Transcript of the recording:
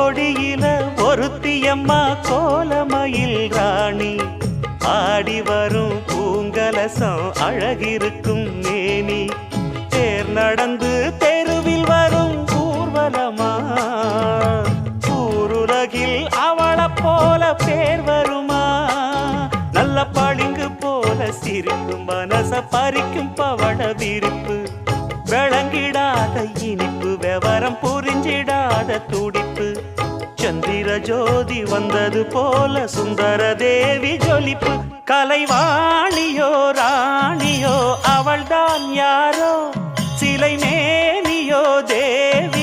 கோடியில ஒருத்தியம்மா கோலமயில் ராணி ஆடி வரும் பூங்கலசம் அழகிருக்கும் மேனி தேர் நடந்து தெருவில் வரும் ஊர்வலமா ஊருலகில் அவளை போல பேர் வருமா நல்ல பளிங்கு போல சிரிக்கும் மனச பறிக்கும் பவள விரிப்பு விளங்கிடாத இனிப்பு விவரம் புரிஞ்சிடாத துடிப்பு சந்திர ஜோதி வந்தது போல சுந்தர தேவி ஜொலிப்பு கலைவாணியோ ராணியோ அவள்தான் யாரோ சிலை மேனியோ தேவி